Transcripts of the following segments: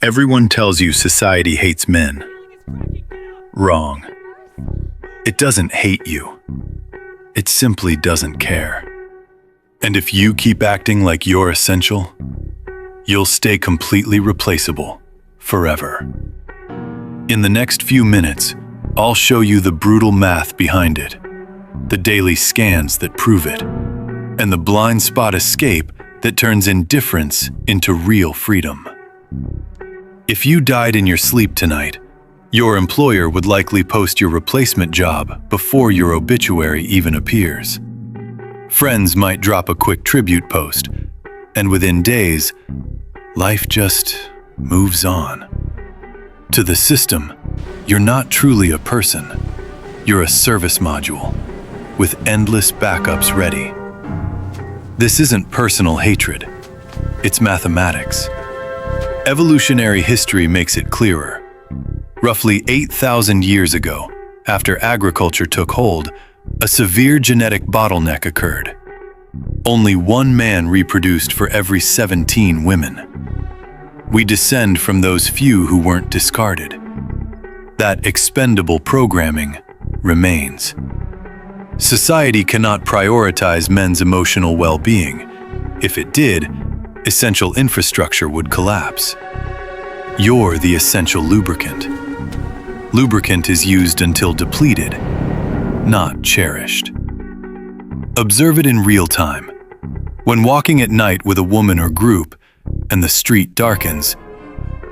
Everyone tells you society hates men. Wrong. It doesn't hate you. It simply doesn't care. And if you keep acting like you're essential, you'll stay completely replaceable forever. In the next few minutes, I'll show you the brutal math behind it, the daily scans that prove it, and the blind spot escape that turns indifference into real freedom. If you died in your sleep tonight, your employer would likely post your replacement job before your obituary even appears. Friends might drop a quick tribute post, and within days, life just moves on. To the system, you're not truly a person. You're a service module, with endless backups ready. This isn't personal hatred, it's mathematics. Evolutionary history makes it clearer. Roughly 8,000 years ago, after agriculture took hold, a severe genetic bottleneck occurred. Only one man reproduced for every 17 women. We descend from those few who weren't discarded. That expendable programming remains. Society cannot prioritize men's emotional well-being. If it did, essential infrastructure would collapse. You're the essential lubricant. Lubricant is used until depleted, not cherished. Observe it in real time. When walking at night with a woman or group, and the street darkens,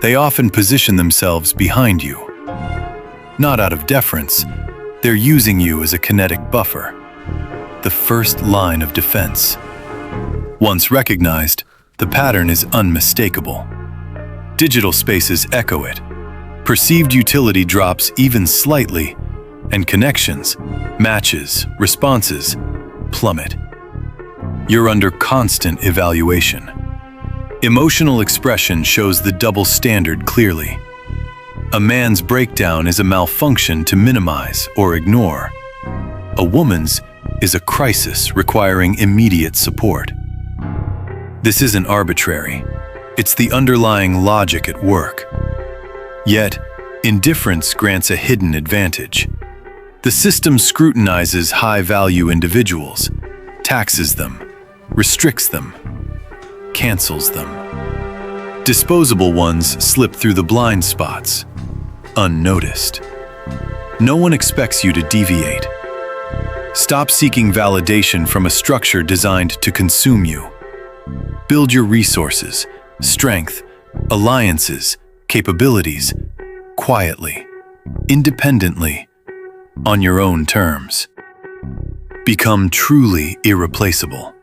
they often position themselves behind you. Not out of deference, they're using you as a kinetic buffer, the first line of defense. Once recognized, the pattern is unmistakable. Digital spaces echo it. Perceived utility drops even slightly, and connections, matches, responses plummet. You're under constant evaluation. Emotional expression shows the double standard clearly. A man's breakdown is a malfunction to minimize or ignore. A woman's is a crisis requiring immediate support. This isn't arbitrary. It's the underlying logic at work. Yet, indifference grants a hidden advantage. The system scrutinizes high-value individuals, taxes them, restricts them, cancels them. Disposable ones slip through the blind spots, unnoticed. No one expects you to deviate. Stop seeking validation from a structure designed to consume you. Build your resources, strength, alliances, capabilities, quietly, independently, on your own terms. Become truly irreplaceable,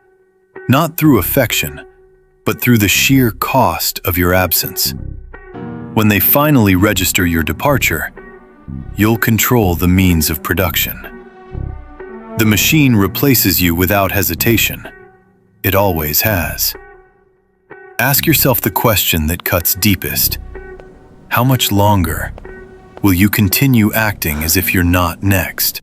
not through affection, but through the sheer cost of your absence. When they finally register your departure, you'll control the means of production. The machine replaces you without hesitation. It always has. Ask yourself the question that cuts deepest. How much longer will you continue acting as if you're not next?